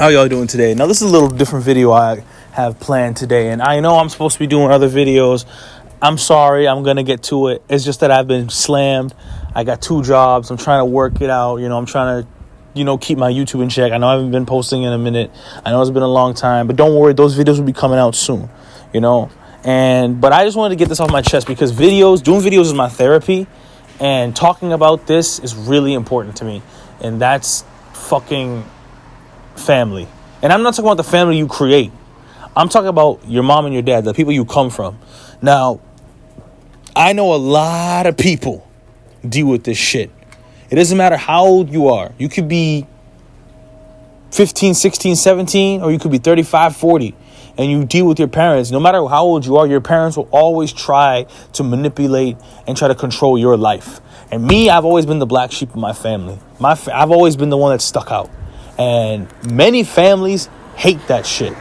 How y'all doing today? Now, this is a little different video I have planned today, and I know I'm supposed to be doing other videos. I'm sorry, I'm going to get to it. It's just that I've been slammed. I got 2 jobs. I'm trying to work it out. I'm trying to, keep my YouTube in check. I know I haven't been posting in a minute. I know it's been a long time, but don't worry, those videos will be coming out soon, But I just wanted to get this off my chest because doing videos is my therapy, and talking about this is really important to me, and that's fucking family. And I'm not talking about the family you create. I'm talking about your mom and your dad, the people you come from. Now, I know a lot of people deal with this shit. It doesn't matter how old you are. You could be 15, 16, 17, or you could be 35, 40, and you deal with your parents. No matter how old you are, your parents will always try to manipulate and try to control your life. And me, I've always been the black sheep of my family. I've always been the one that stuck out. And many families hate that shit.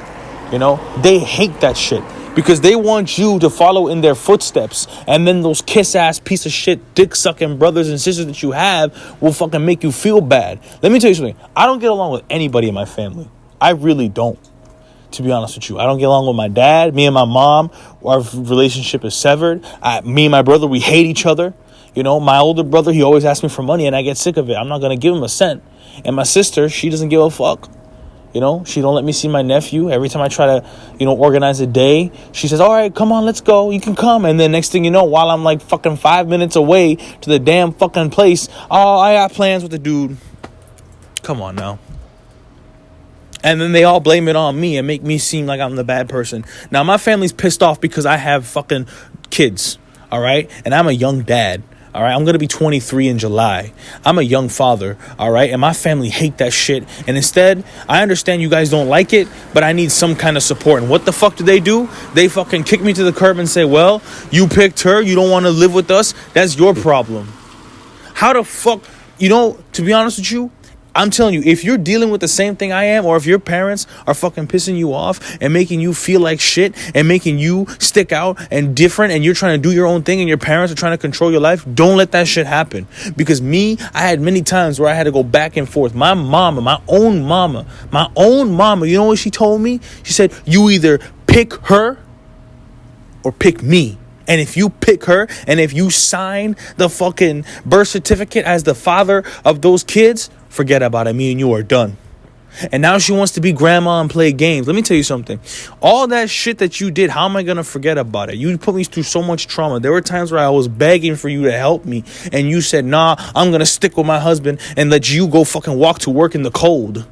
They hate that shit because they want you to follow in their footsteps. And then those kiss-ass piece of shit, dick-sucking brothers and sisters that you have will fucking make you feel bad. Let me tell you something. I don't get along with anybody in my family. I really don't, to be honest with you. I don't get along with my dad. Me and my mom, our relationship is severed. Me and my brother, we hate each other. My older brother, he always asks me for money and I get sick of it. I'm not going to give him a cent. And my sister, she doesn't give a fuck. She don't let me see my nephew. Every time I try to, organize a day, she says, all right, come on, let's go. You can come. And then next thing you know, while I'm like fucking 5 minutes away to the damn fucking place, oh, I got plans with the dude. Come on now. And then they all blame it on me and make me seem like I'm the bad person. Now, my family's pissed off because I have fucking kids, all right? And I'm a young dad. All right, I'm going to be 23 in July. I'm a young father, all right? And my family hate that shit. And instead, I understand you guys don't like it, but I need some kind of support. And what the fuck do? They fucking kick me to the curb and say, well, you picked her. You don't want to live with us. That's your problem. How the fuck, to be honest with you, I'm telling you, if you're dealing with the same thing I am, or if your parents are fucking pissing you off and making you feel like shit and making you stick out and different and you're trying to do your own thing and your parents are trying to control your life, don't let that shit happen. Because I had many times where I had to go back and forth. My own mama, you know what she told me? She said, you either pick her or pick me. And if you pick her and if you sign the fucking birth certificate as the father of those kids, forget about it. Me and you are done. And now she wants to be grandma and play games. Let me tell you something. All that shit that you did, how am I going to forget about it? You put me through so much trauma. There were times where I was begging for you to help me. And you said, nah, I'm going to stick with my husband and let you go fucking walk to work in the cold.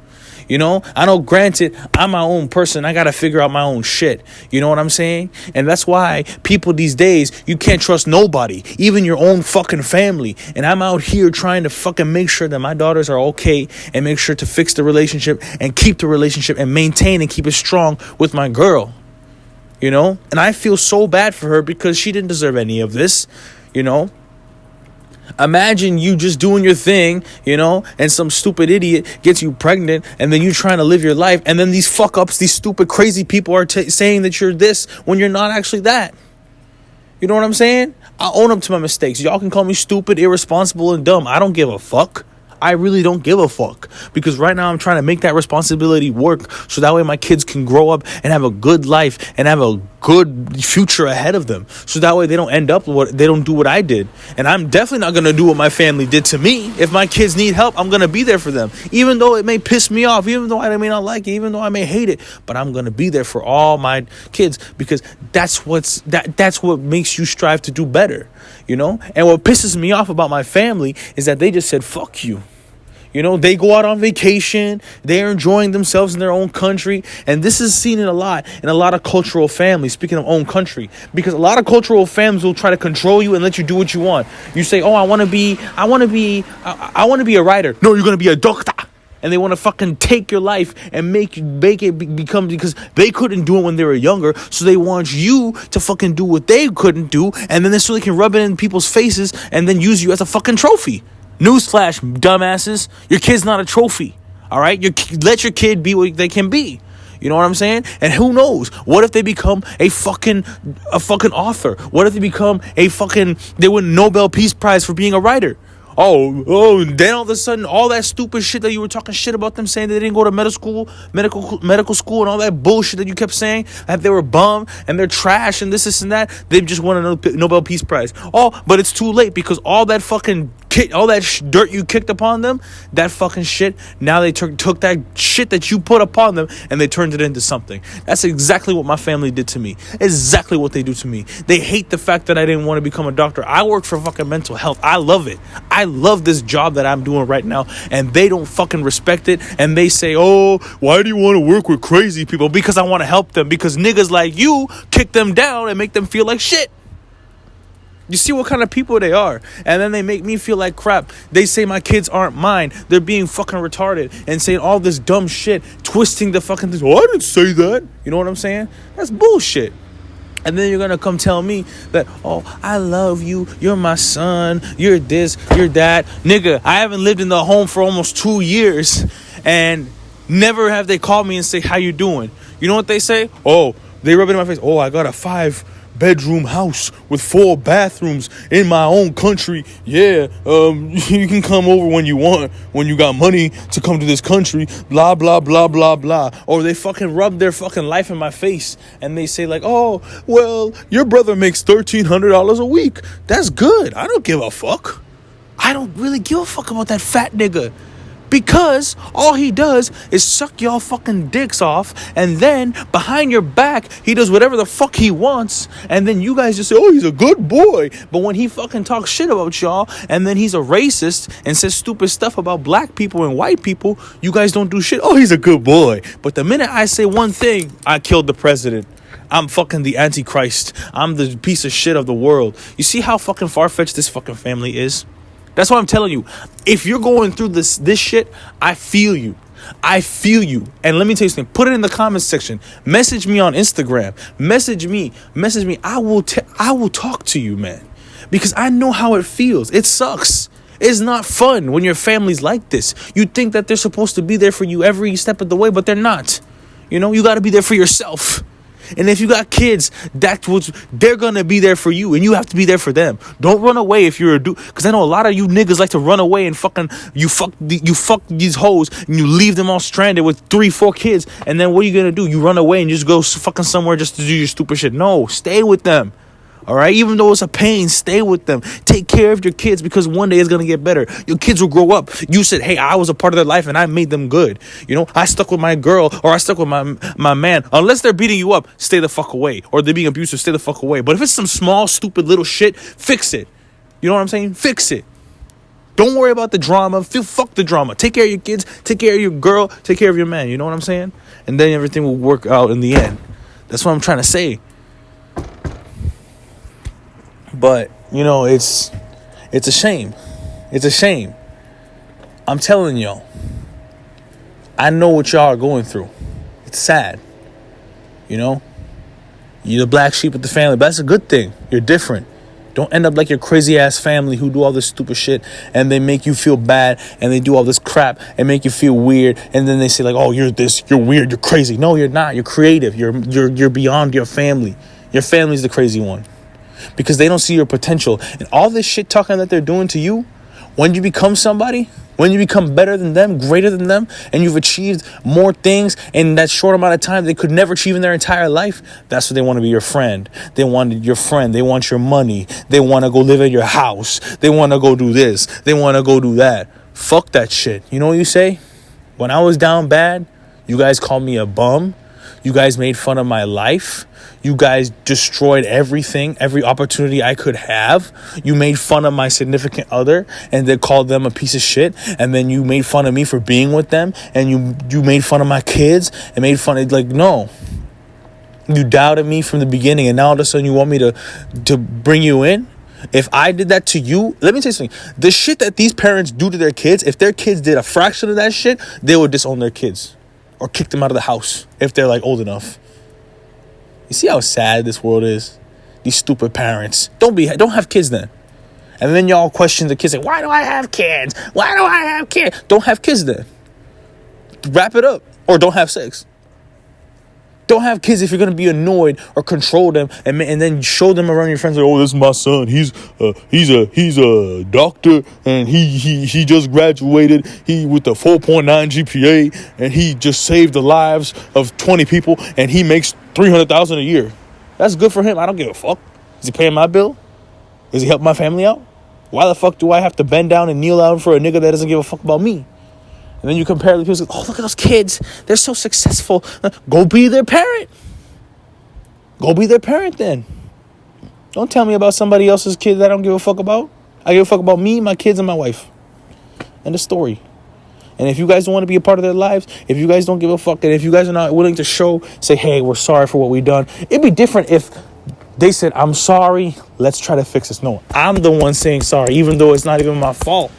I know, granted, I'm my own person. I got to figure out my own shit. You know what I'm saying? And that's why people these days, you can't trust nobody, even your own fucking family. And I'm out here trying to fucking make sure that my daughters are okay and make sure to fix the relationship and keep the relationship and maintain and keep it strong with my girl. And I feel so bad for her because she didn't deserve any of this, Imagine you just doing your thing, and some stupid idiot gets you pregnant and then you trying to live your life. And then these fuck ups, these stupid, crazy people are saying that you're this when you're not actually that. You know what I'm saying? I own up to my mistakes. Y'all can call me stupid, irresponsible, and dumb. I don't give a fuck. I really don't give a fuck because right now I'm trying to make that responsibility work so that way my kids can grow up and have a good life and have a good future ahead of them. So that way they don't end up they don't do what I did. And I'm definitely not going to do what my family did to me. If my kids need help, I'm going to be there for them, even though it may piss me off, even though I may not like it, even though I may hate it, but I'm going to be there for all my kids because that's what makes you strive to do better, And what pisses me off about my family is that they just said, fuck you. They go out on vacation. They're enjoying themselves in their own country. And this is seen in a lot of cultural families, speaking of own country, because a lot of cultural families will try to control you and let you do what you want. You say, oh, I want to be a writer. No, you're going to be a doctor. And they want to fucking take your life and make it become, because they couldn't do it when they were younger. So they want you to fucking do what they couldn't do. And then so they can rub it in people's faces and then use you as a fucking trophy. Newsflash, dumbasses. Your kid's not a trophy. All right? Let your kid be what they can be. You know what I'm saying? And who knows? What if they become a fucking author? What if they become they win Nobel Peace Prize for being a writer? Then all of a sudden, all that stupid shit that you were talking shit about them, saying they didn't go to medical school, and all that bullshit that you kept saying, that they were bum and they're trash and this and that. They've just won a Nobel Peace Prize. But it's too late, because all that fucking all that dirt you kicked upon them, that fucking shit, now they took that shit that you put upon them and they turned it into something. That's exactly what my family did to me. Exactly what they do to me. They hate the fact that I didn't want to become a doctor. I work for fucking mental health. I love it. I love this job that I'm doing right now, and they don't fucking respect it. And they say, oh, why do you want to work with crazy people? Because I want to help them, because niggas like you kick them down and make them feel like shit. You see what kind of people they are. And then they make me feel like crap. They say my kids aren't mine. They're being fucking retarded and saying all this dumb shit, twisting the fucking things. Oh, I didn't say that. You know what I'm saying? That's bullshit. And then you're going to come tell me that, oh, I love you. You're my son. You're this. You're that. Nigga, I haven't lived in the home for almost 2 years. And never have they called me and say, how you doing? You know what they say? Oh, they rub it in my face. Oh, I got a 5-bedroom house with 4 bathrooms in my own country. Yeah, you can come over when you want, when you got money to come to this country, blah, blah, blah, blah, blah. Or they fucking rub their fucking life in my face and they say like, oh, well, your brother makes $1,300 a week. That's good. I don't give a fuck. I don't really give a fuck about that fat nigga. Because all he does is suck y'all fucking dicks off, and then behind your back, he does whatever the fuck he wants, and then you guys just say, oh, he's a good boy. But when he fucking talks shit about y'all, and then he's a racist and says stupid stuff about black people and white people, you guys don't do shit. Oh, he's a good boy. But the minute I say one thing, I killed the president. I'm fucking the Antichrist. I'm the piece of shit of the world. You see how fucking far-fetched this fucking family is? That's what I'm telling you. If you're going through this shit, I feel you. I feel you. And let me tell you something. Put it in the comments section. Message me on Instagram. Message me. I will talk to you, man. Because I know how it feels. It sucks. It's not fun when your family's like this. You think that they're supposed to be there for you every step of the way, but they're not. You know, you got to be there for yourself. And if you got kids, they're going to be there for you, and you have to be there for them. Don't run away if you're a dude. Because I know a lot of you niggas like to run away and fucking, you fuck these hoes, and you leave them all stranded with 3-4 kids. And then what are you going to do? You run away and just go fucking somewhere just to do your stupid shit. No, stay with them. All right, even though it's a pain, stay with them. Take care of your kids, because one day it's going to get better. Your kids will grow up. You said, hey, I was a part of their life and I made them good. You know, I stuck with my girl, or I stuck with my man. Unless they're beating you up, stay the fuck away. Or they're being abusive, stay the fuck away. But if it's some small, stupid little shit, fix it. You know what I'm saying? Fix it. Don't worry about the drama. Fuck the drama. Take care of your kids. Take care of your girl. Take care of your man. You know what I'm saying? And then everything will work out in the end. That's what I'm trying to say. But, you know, it's a shame. It's a shame. I'm telling y'all. I know what y'all are going through. It's sad. You know? You're the black sheep of the family. But that's a good thing. You're different. Don't end up like your crazy ass family who do all this stupid shit and they make you feel bad and they do all this crap and make you feel weird, and then they say like, oh, you're this, you're weird, you're crazy. No, you're not. You're creative. You're beyond your family. Your family's the crazy one. Because they don't see your potential. And all this shit talking that they're doing to you, when you become somebody, when you become better than them, greater than them, and you've achieved more things in that short amount of time they could never achieve in their entire life, that's what they want to be, your friend. They wanted your friend. They want your money. They want to go live at your house. They want to go do this. They want to go do that. Fuck that shit. You know what you say? When I was down bad, you guys called me a bum. You guys made fun of my life. You guys destroyed everything, every opportunity I could have. You made fun of my significant other and they called them a piece of shit. And then you made fun of me for being with them. And you made fun of my kids and made fun of, like, no. You doubted me from the beginning, and now all of a sudden you want me to bring you in? If I did that to you, let me tell you something. The shit that these parents do to their kids, if their kids did a fraction of that shit, they would disown their kids. Or kick them out of the house if they're like old enough. You see how sad this world is? These stupid parents. Don't have kids then. And then y'all question the kids, like, why do I have kids? Why do I have kids? Don't have kids then. Wrap it up. Or don't have sex. Don't have kids if you're going to be annoyed or control them and then show them around your friends like, oh, this is my son. He's a doctor and he just graduated. He with a 4.9 GPA and he just saved the lives of 20 people and he makes $300,000 a year. That's good for him. I don't give a fuck. Is he paying my bill? Is he helping my family out? Why the fuck do I have to bend down and kneel out for a nigga that doesn't give a fuck about me? And then you compare the people, oh, look at those kids. They're so successful. Go be their parent. Go be their parent then. Don't tell me about somebody else's kid that I don't give a fuck about. I give a fuck about me, my kids, and my wife. End of story. And if you guys don't want to be a part of their lives, if you guys don't give a fuck, and if you guys are not willing to say, hey, we're sorry for what we've done. It'd be different if they said, I'm sorry, let's try to fix this. No, I'm the one saying sorry, even though it's not even my fault.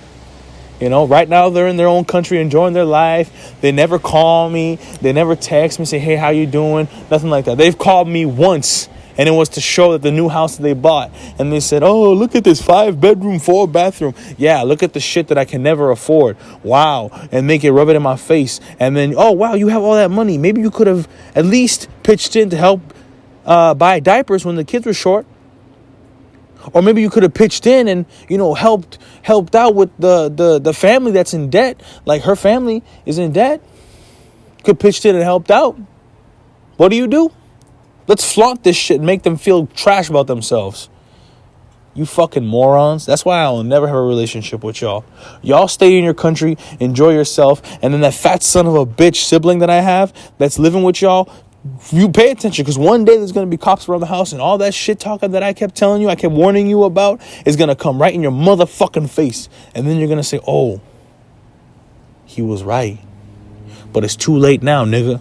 You know, right now they're in their own country enjoying their life. They never call me. They never text me, say, hey, how you doing? Nothing like that. They've called me once, and it was to show that the new house that they bought. And they said, oh, look at this 5-bedroom, 4-bathroom. Yeah, look at the shit that I can never afford. Wow. And make it rub it in my face. And then, oh, wow, you have all that money. Maybe you could have at least pitched in to help buy diapers when the kids were short. Or maybe you could have pitched in and, you know, helped out with the family that's in debt. Like her family is in debt. Could pitched in and helped out. What do? Let's flaunt this shit and make them feel trash about themselves. You fucking morons. That's why I'll never have a relationship with y'all. Y'all stay in your country, enjoy yourself, and then that fat son of a bitch sibling that I have that's living with y'all, you pay attention, because one day there's going to be cops around the house and all that shit talking that I kept telling you, I kept warning you about, is going to come right in your motherfucking face. And then you're going to say, oh, he was right. But it's too late now, nigga.